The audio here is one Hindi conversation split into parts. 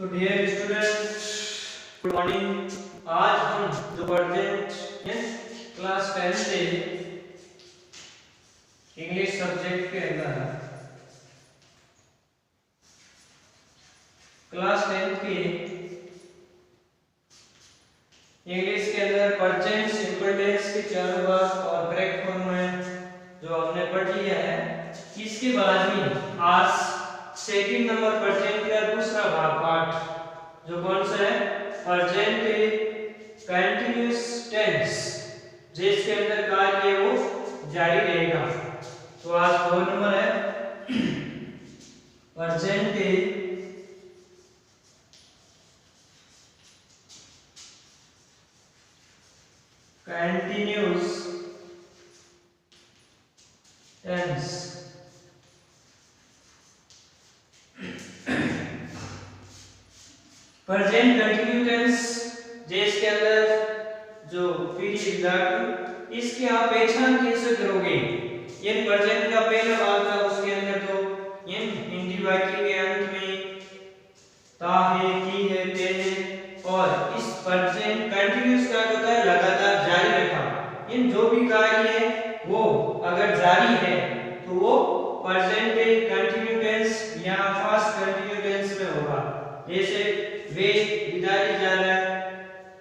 तो डियर स्टूडेंट्स, गुड मॉर्निंग। आज हम जो प्रेजेंट क्लास 10 से इंग्लिश सब्जेक्ट के अंदर क्लास 10 की इंग्लिश के अंदर प्रेजेंट सिंपल टेंस के चार भाग और करेक्ट फॉर्म में जो हमने पढ़ लिया है। इसके बाद में आज सेकंड नंबर प्रेजेंट का दूसरा भाग पार्ट जो कौन सा है, प्रेजेंट कंटीन्यूअस टेंस, जिसके अंदर कार्य है वो जारी रहेगा। तो आज दो नंबर है present continuous tense. Present continue tense जिसके अंदर जो पीरियड धातु, इसकी आप पहचान कैसे करोगे? ये प्रेजेंट का पहला भाग था, उसके अंदर तो ये हिंदी वाक्य के अंत में ता है, की है, ते है, और इस प्रेजेंट कंटिन्यूअस का होता है लगातार जारी रखा। इन जो भी कार्य है वो अगर जारी है तो वो प्रेजेंट कंटिन्यू टेंस या फास्ट कंटिन्यू टेंस में होगा। जैसे वे विदाई जा रहा है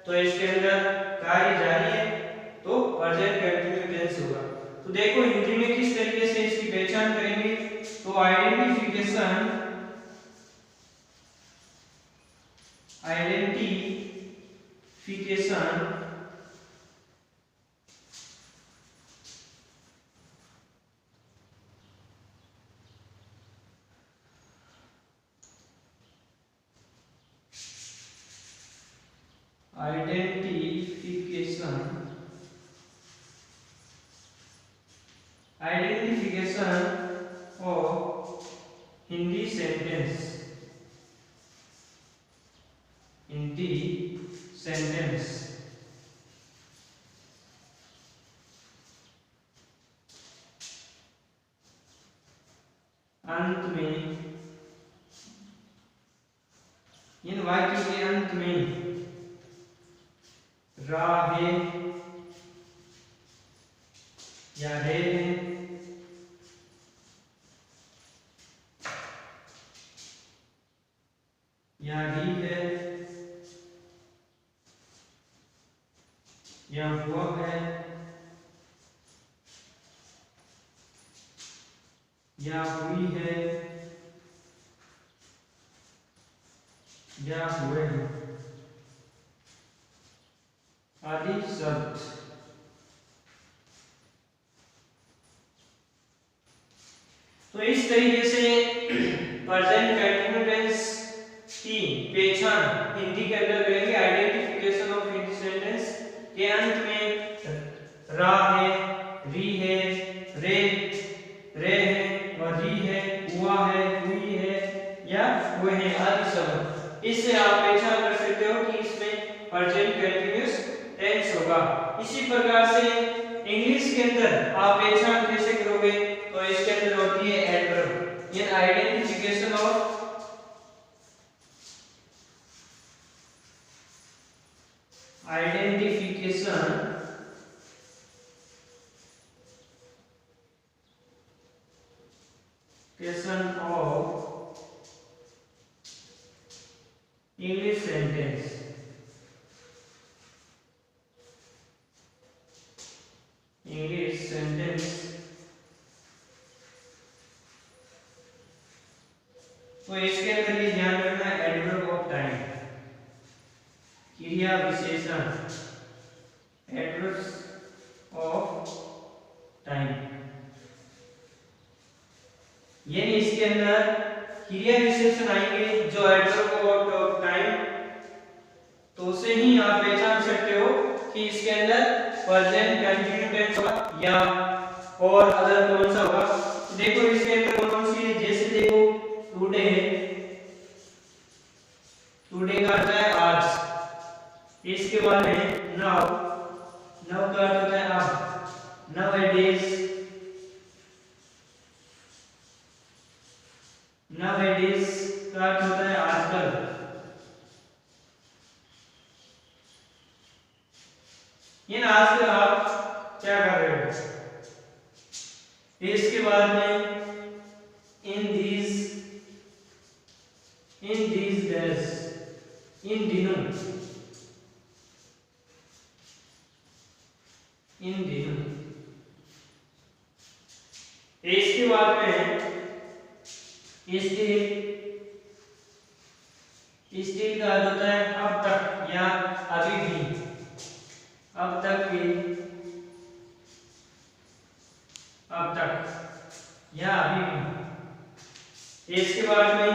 तो इसके अंदर कार्य जारी है तो प्रेजेंट कंटिन्यू टेंस होगा। तो देखो हिंदी में किस तरीके से इसकी पहचान करेंगे। तो identification identification of Hindi sentence, Hindi sentence. अंत में इन वाक्य के अंत में रा है या रे है या री है या हुआ है या हुई है या हुए हैं आदि शब्द। तो इस तरीके से प्रेजेंट कंटिन्यू टेंस की पहचान हिंदी के अंदर करेंगे। आइडेंटिफिकेशन ऑफ हिंदी सेंटेंस के अंत में रा है, री है, रे है और री है, हुआ है, हुई है या हुए हैं आदि शब्द। इससे आप पहचान कर सकते हो कि इसमें प्रेजेंट कंटीन्यूअस टेंस होगा। इसी प्रकार से इंग्लिश के अंदर आप पहचान कैसे करोगे? तो इसके अंदर होती है एडवर्ब। ये identification of English sentence. English sentence तो इसके अंदर ये ध्यान रखना है एडवर्ब ऑफ टाइम, क्रिया विशेषण, एडवर्ब्स ऑफ टाइम। यानी इसके अंदर क्रिया विशेषण आएंगे जो एडवर्ब ऑफ टाइम, तो उसे ही आप पहचान सकते हो कि इसके अंदर प्रेजेंट कंटिन्यू टेंस होगा या और अदर कौन सा होगा। देखो इसके अंदर कौन सी है, जैसे देखो टुडे, टुडे का अर्थ है आज। इसके बाद में नाउ, नाउ का अर्थ होता है अब। नाउअडेज, नाउअडेज का अर्थ होता है आजकल। इन आजकल आप क्या कर रहे हो, इसके बाद में इन these days, इन दिनों, इसके बाद में स्टील का अर्थ होता है अब तक या अभी भी, अब तक या अभी भी। इसके बाद में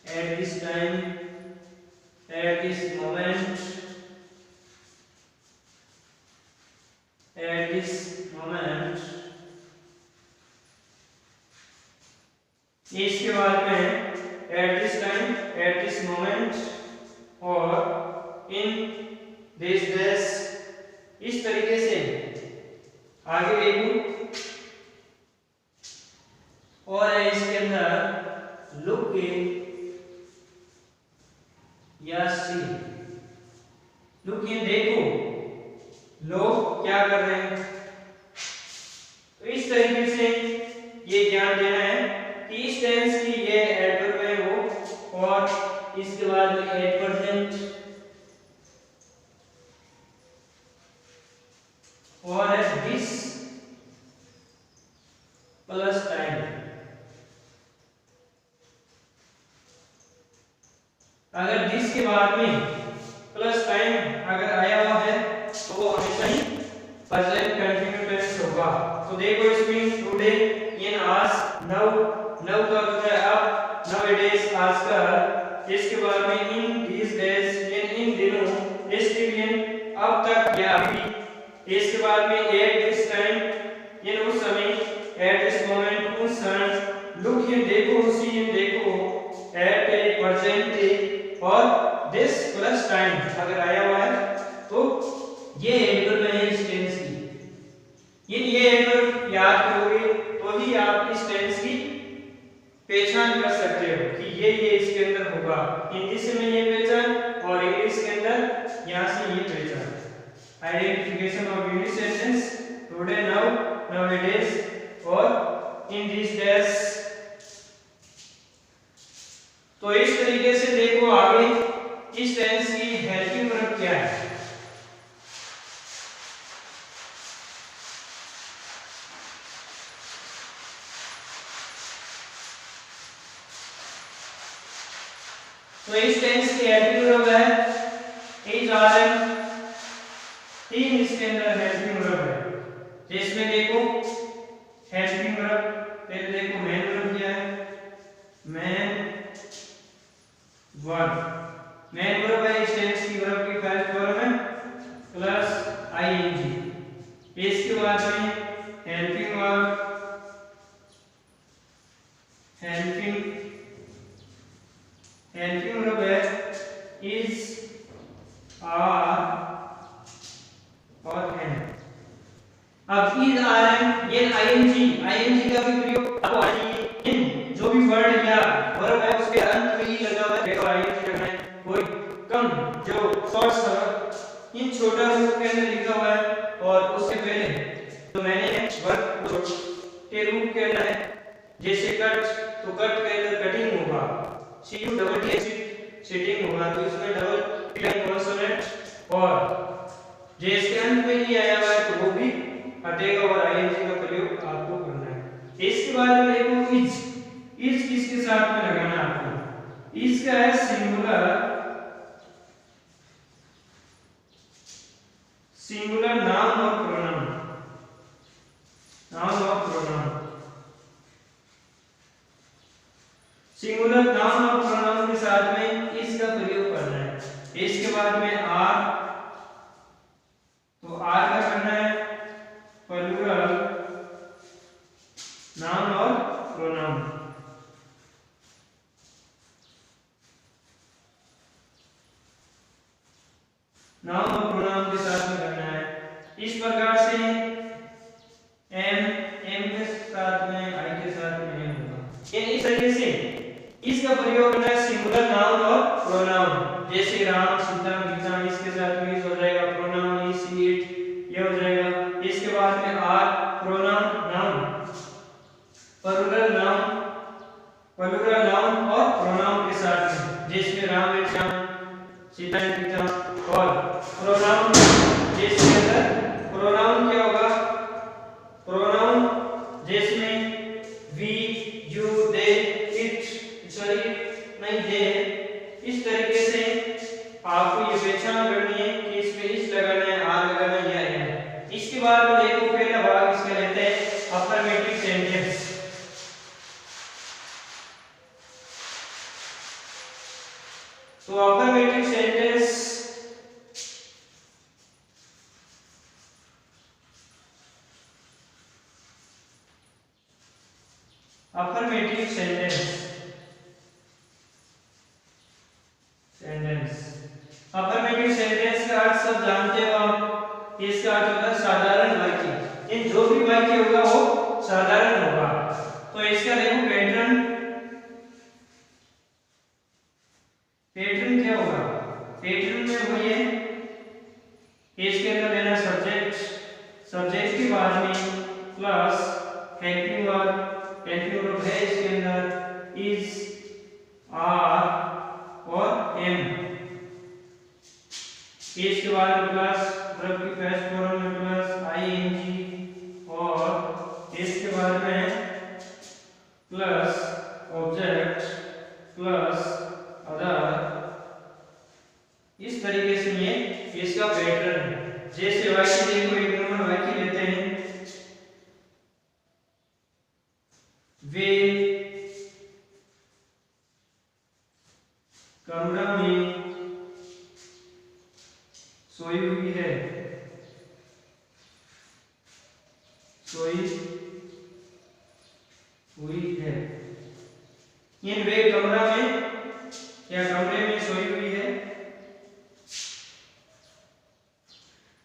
at this time, at this moment, इसके बाद में at this time, at this moment और in these days, इस तरीके से आगे देखो। और है इसके अंदर लुक या सी, लुक ये देखो, लोग क्या कर रहे हैं। तो इस तरीके से ये ज्ञान देना है कि इस टेंस की ये एडवर्ब है वो, और इसके बाद में एडवर्जेंट और है दिस प्लस टाइम। अगर दिस के बाद में प्लस टाइम अगर आया हुआ है तो वो हमेशा ही प्रेजेंट कंटिन्यू टेंस होगा। तो देखो इसमें टुडे, इन आज, नाउ का होता है अब, नाउअडेज आज का। इसके बाद में इन दीस डेज, इन दिनों, स्टिल अब तक या अभी। इसके बाद में एट दिस टाइम, इन उस समय, एट दिस मोमेंट उस क्षण, लुक इन देखो, सी इन देखो, एट ए प्रेजेंट और दिस प्लस टाइम अगर आया हुआ है तो ये एडवर्ब है इस टेंस की। ये एडवर्ब याद करोगे तो ही आप इस टेंस की पहचान कर सकते हो कि ये इसके अंदर होगा। हिंदी में ये पहचान और इंग्लिश के अंदर यहां से ये पहचान। Identification of English sentence today, now, nowadays और इन दिस डेज। तो इस तरीके से देखो आगे इस टेंस की हेल्पिंग वर्ब क्या है। तो इस टेंस की हेल्पिंग वर्ब है इज, आर, एम। तीन इसके अंदर हेल्पिंग वर्ब है, जिसमें देखो हेल्पिंग वर्ब पहले देखो मेन वर्ब क्या है, मेन वर्ब है इस टेंस की वर्ब की फर्स्ट फॉर्म है प्लस आईएनजी। इसके बाद में हेल्पिंग वर्ब, हेल्पिंग वर्ब है इज, आर और एम। अब इज, आर, एम, ये आईएनजी का भी प्रयोग आपको आना चाहिए। इन जो भी वर्ड या वर्ब है उसके अंत में ही लगा हुआ है, आईएनजी रखना है। कोई कम जो शॉर्ट इन छोटा रूप के अंदर लिखा हुआ है और उससे पहले तो मैंने वर्ब के रूप के अंदर है, जैसे कट, तो कट के अंदर कटिंग होगा, सी यू डबल टी सिटिंग होगा, तो इसमें डबल टी कॉन्सोनेंट और जे इसके अंत में नहीं आया हुआ है तो वो भी हटेगा और आईएनजी का प्रयोग आपको करना है। इसके बाद में देखो इज किसके साथ में लगाना है आपको। इज का है सिंगुलर नाउन और प्रोनाउन, सिंगुलर नाउन और प्रोनाउन के साथ में इज का प्रयोग करना है। इसके बाद में आर, तो आर का करना है प्लूरल नाउन और प्रोनाउन। नाउन और प्रोनाउन के साथ में करना है। इस प्रकार से एम के साथ में, आई के साथ में एम होगा। इस तरीके से इसका प्रयोग करना है सिंगुलर नाउन और प्रोनाउन, जैसे राम, सीता, गीता, इसके साथ यूज हो जाएगा प्रोनाउन, इज, इट, ये हो जाएगा। इसके बाद में are pronoun, noun, plural noun और प्रोनाउन के साथ में, जैसे राम एंड श्याम, सीता एंड गीता। और प्रोनाउन, जिसके अंदर प्रोनाउन क्या होगा, प्रोनाउन जिसमें we, you, they, it, sorry नहीं दे, इस तरीके से आपको ये पहचान करनी है कि इसमें इस लगाना है, आर लगाना है या है। इसके बाद में देखो पहला भाग इसका लेते हैं अफर्मेटिव सेंटेंस। तो affirmative sentence affirmative sentence affirmative sentence का अर्थ सब जानते हो आप। इसका अर्थ होता है साधारण वाक्य। इन जो भी वाक्य होगा वो साधारण होगा। तो इसका देखो पैटर्न क्या होगा, पैटर्न में वही है, इसके अंदर लेना सब्जेक्ट के बाद में प्लस हेल्पिंग वर्ब है इसके अंदर इज, आर और एम। इसके बाद में प्लस वर्ब की फर्स्ट फॉर्म में प्लस आईएनजी और इसके बाद में प्लस ऑब्जेक्ट प्लस अदर। इस तरीके से ये इसका पैटर्न है। जैसे वाक्य देखो, एक नंबर वाक्य लेते हैं, वे कमरा में सोई हुई है, इन वे कमरा में या कमरे में सोई हुई है,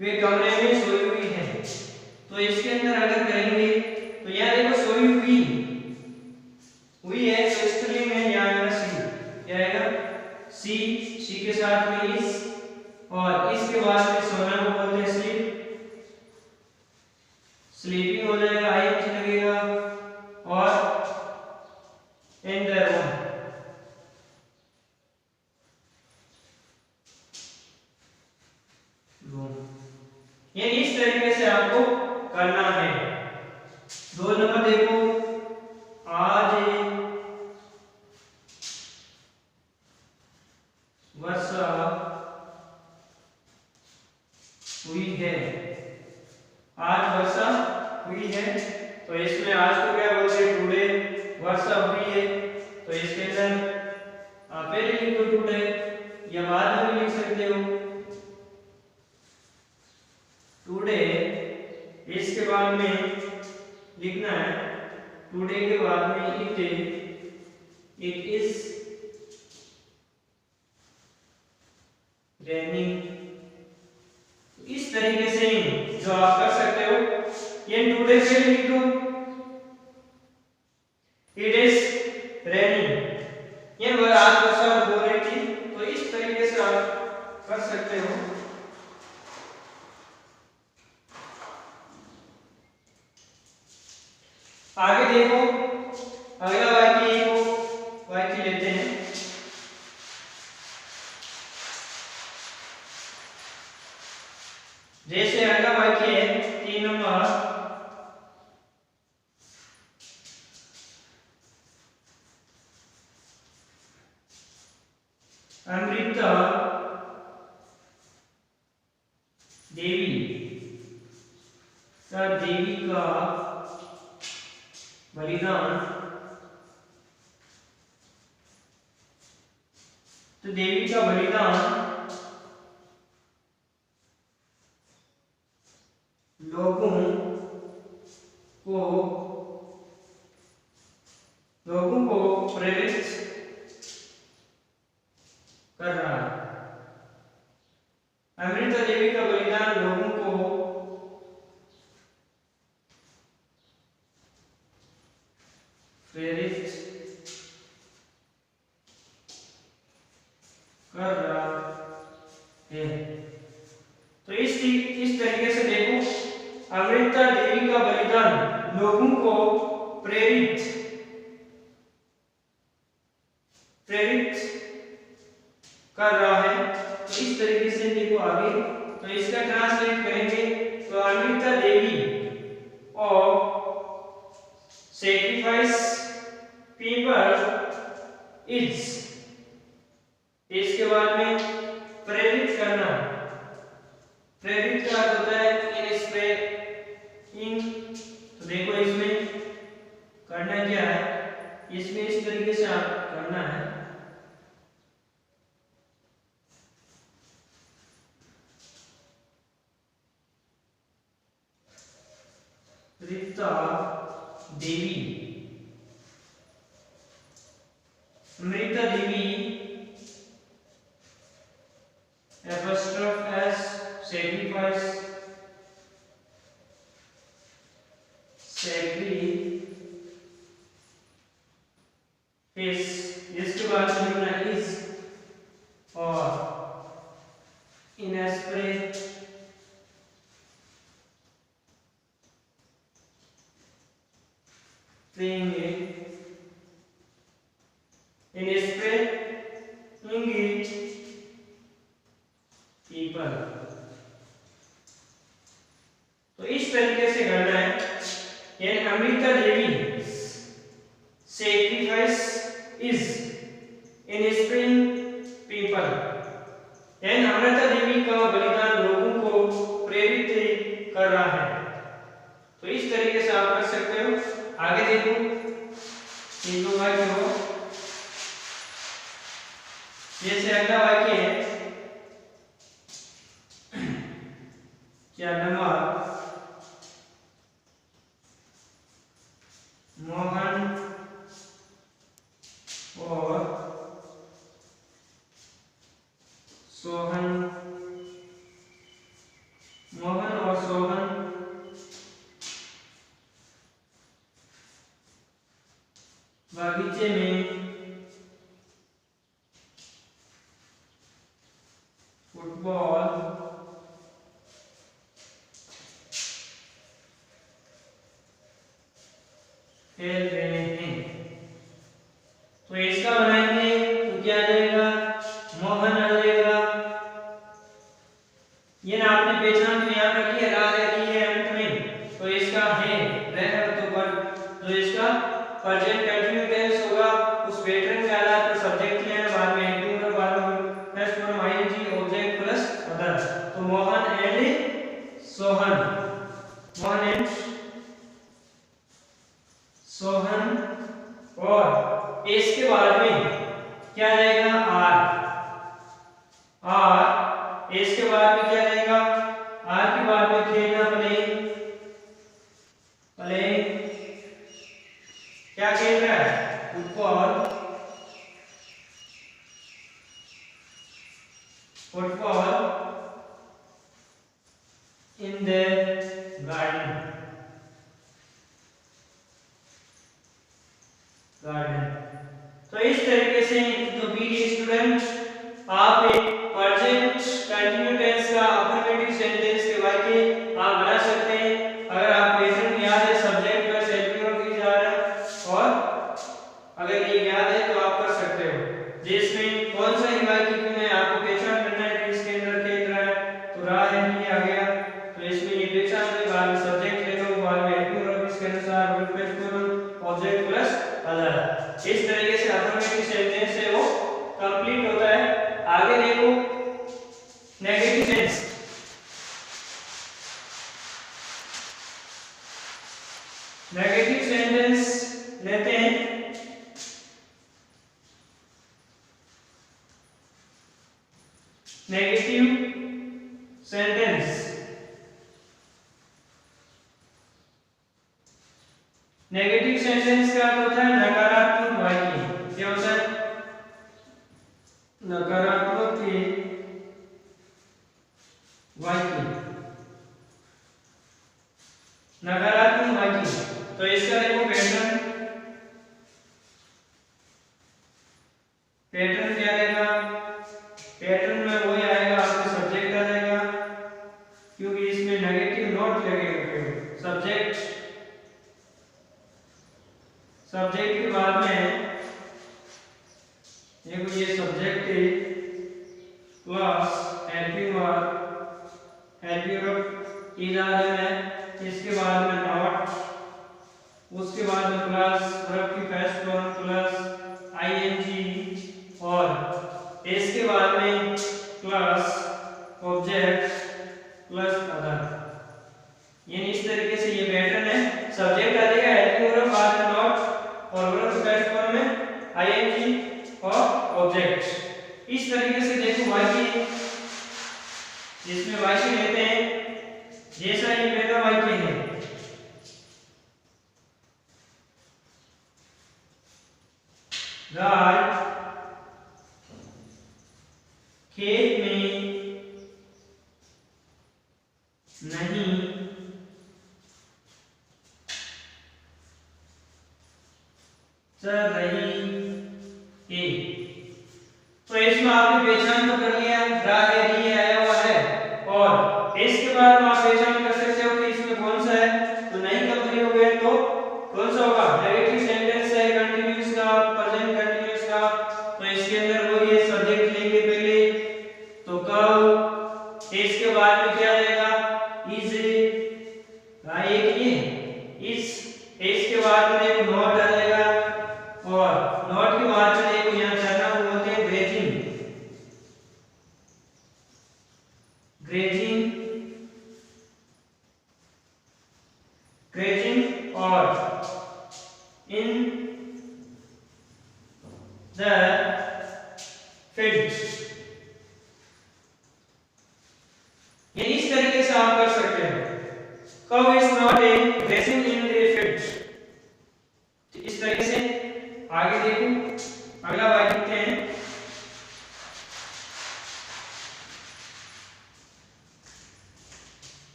वे कमरे में सोई हुई है। तो इसके अंदर अगर कहेंगे तो यहाँ देखो सोई हुई है, तो स्त्रीलिंग है, यहाँ आएगा सी, क्या आएगा सी के साथ में इस, और इसके बाद में सोना को बोलते हैं स्लीप, स्लीपिंग हो जाएगा, आईएनजी लगेगा और इन द रूम। ये इस तरीके से आपको करना है। 2 नंबर देखो, आज वर्षा हुई है, आज वर्षा हुई है। तो इसमें आज को क्या बोलते हैं, टुडे वर्षा हुई है। तो इसके अंदर आप पहले लिखो टुडे या बाद में भी लिख सकते हो टुडे। इसके बाद में लिखना है टुडे के बाद में इट इज रेनिंग। इस तरीके से जो आप कर सकते हो, ये टुडे से लिख दो, इट इज रेनिंग, ये आज वर्षा हो रही थी। तो इस तरीके से आप कर सकते हो। आगे देखो, अगला वाक्य लेते हैं, जैसे अगला वाक्य है 3 नंबर, अमृता देवी का बलिदान, तो देवी का बलिदान लोगों को प्रेरित कर रहा है। अमृता देवी का बलिदान लोगों को प्रेरित कर रहा है। तो इस तरीके से देखो, अमृता देवी का बलिदान लोगों को प्रेरित कर रहा है। तो इस तरीके से देखो आगे, तो इसका ट्रांसलेट करेंगे तो अमृता देवी और सेक्रीफाइस पीपल इज, इसके बाद में प्रेरित करना, प्रेरित का होता है इन, तो देखो इसमें करना क्या है, इसमें इस तरीके से आप करना है, Rita Devi, Amrita Devi apostrophe s sacrifice इसके बाद लिखना इज और इन एस्प्रे देंगे इन एस्प्रे पीपल। तो इस तरीके से करना है, यानी Amrita Devi sacrifice is inspiring people, यानी अमृता देवी का बलिदान लोगों को प्रेरित कर रहा है। तो इस तरीके से आप कर सकते हो। आगे देखो, तीन दो वाक्य हो, जैसे अगला वाक्य है क्या नंबर, मोहन और सोहन, मोहन और सोहन बगीचे में फुटबॉल खेल रहे हैं। तो इसका बनाएंगे तो क्या आ जाएगा, मोहन आ जाएगा, ये ना आपने पहचान तो यहाँ पर लिया, रा रहती है अंत में, तो इसका है रह तो पर, तो इसका प्रेजेंट कंटिन्यू टेंस होगा, उस पैटर्न के आधार पर सब्जेक्ट लेना, बाद में एक्टिव और बाद में plus form ING object plus other. तो मोहन एंड सोहन, मोहन एंड सोहन, और इसके बाद में क्या जाएगा आर, आर इसके बाद में क्या जाएगा, आर के बाद में खेलना प्ले, प्ले क्या खेल रहा है, football, football in the garden, garden. तो इस तरीके से तो बी स्टूडेंट आप एक प्रेजेंट कंटिन्यू टेंस का अफर्मेटिव सेंटेंस के वाक्य आप बना सकते हैं। अगर आप पैटर्न याद है, सब्जेक्ट प्लस एडवर्ब की जा रहा है, और अगर ये याद है तो आप कर सकते हो। जिसमें कौन सा ही वाक्य क्यों है आपको पहचान करना है कि इसके अंदर खेल रहा है, तो रहा है नहीं आ गया, तो इसमें ये पहचान के बाद में सब्जेक्ट ले लो, बाद में एडवर्ब इसके अनुसार ऑब्जेक्ट प्लस अदर। इस तरीके से अफर्मेटिव सेंटेंस है वो कंप्लीट होता है। आगे देखो नेगेटिव सेंस, नेगेटिव सेंटेंस लेते हैं। नेगेटिव सेंटेंस, नेगेटिव सेंटेंस का अर्थ होता है नकारात्मक वाक्य। क्या होता है, नकारात्मक वाक्य, नकारात्मक वाक्य। तो इसका देखो पैटर्न, पैटर्न क्या रहेगा, प्लस हेल्प यू इजाज़त है, इसके बाद में नॉट, उसके बाद में प्लस वर्ब की फर्स्ट फॉर्म प्लस आईएनजी और इसके बाद में प्लस ऑब्जेक्ट प्लस अदर। यानी इस तरीके से ये पैटर्न है। सब्जेक्ट आ जाएगा हेल्प यू वर्ब, बाद में नॉट और वर्ब की फर्स्ट फॉर्म में आईएनजी और ऑब्जेक्ट। इस तरीके से देखो वाक्य, जिसमें वाक्य लेते हैं जैसा ये पहला वाक्य है, गाय खेत में नहीं चल रही है। तो इसमें आपने पहचान तो कर लिया, री आया हुआ है और इसके बाद आप पहचान कर सकते हो कि इसमें कौन सा है। तो नहीं का प्रयोग है तो कौन सा होगा, नेगेटिव सेंटेंस है, कंटीन्यूअस का, प्रेजेंट कंटीन्यूअस का। तो इसके अंदर वो ये सब्जेक्ट लेंगे पहले तो कब, इसके बाद में क्या आएगा इज, राइट ये इस, इसके बाद में देखो नॉट आ जाएगा और नॉट के बाद में देखो यहाँ चलना बोलते हैं ग्रेजिंग, ग्रेजिंग ग्रेजिंग और इन द फील्ड। ये इस तरीके से आप कर सकते हैं। कव is not a grazing in the field. इस तरीके से आगे देखो, अगला वाक्य लिखते हैं,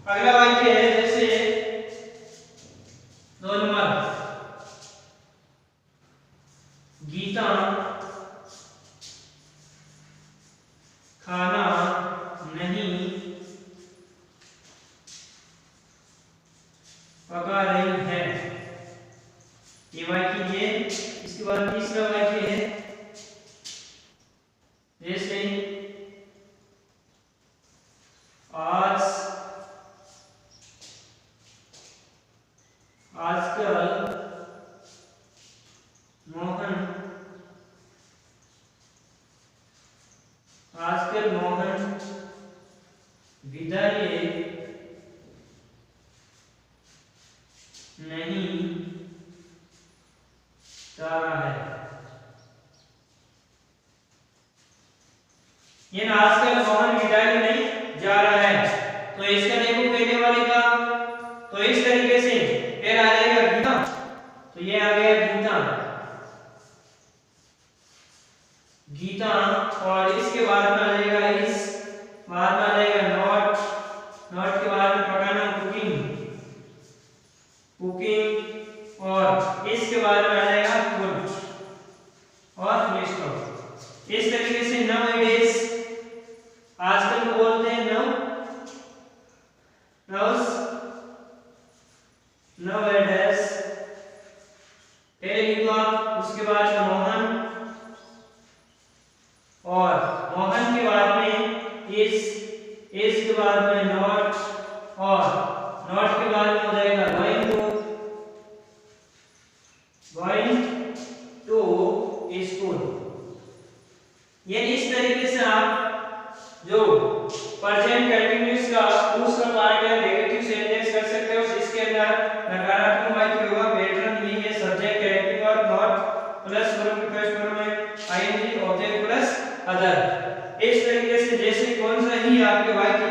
अगला वाक्य है जैसे 2 नंबर, गीता खाना नहीं पका रही है। ये वाक्य है। इसके बाद तीसरा वाक्य है जैसे आजकल मोहन विद्यालय नहीं जा रहा है। ये आजकल मोहन विद्यालय नहीं जा रहा है। तो इसका देखो पहले वाले का, तो इस तरीके से फिर आ जाएगा गीता, तो ये आ गया गीता, गीता और इसके बाद में आ जाएगा इस, बाद में आ जाएगा नॉट, नॉट के बाद में पकाना कुकिंग, कुकिंग और इसके बाद में आ जाएगा फूड और फुल स्टॉप। इस तरीके से नाउअडेज आजकल को बोलते हैं नाउअडेज, उसके बाद में मोहन और मोहन के बाद में इस के बाद में नॉट और नॉट के बाद में हो जाएगा गोइंग टू स्कूल। ये इस तरीके से आप जो प्रेजेंट कंटीन्यूअस का दूसरा पार्ट है नेगेटिव सेंटेंस कर सकते हो, जिसके अंदर नकारात्मक वाक्य होगा। पैटर्न यही है, subject helping verb not plus verb की फर्स्ट फॉर्म में आईएनजी ऑब्जेक्ट प्लस अदर। इस तरीके से जैसे कौन सा ही आपके वाक्य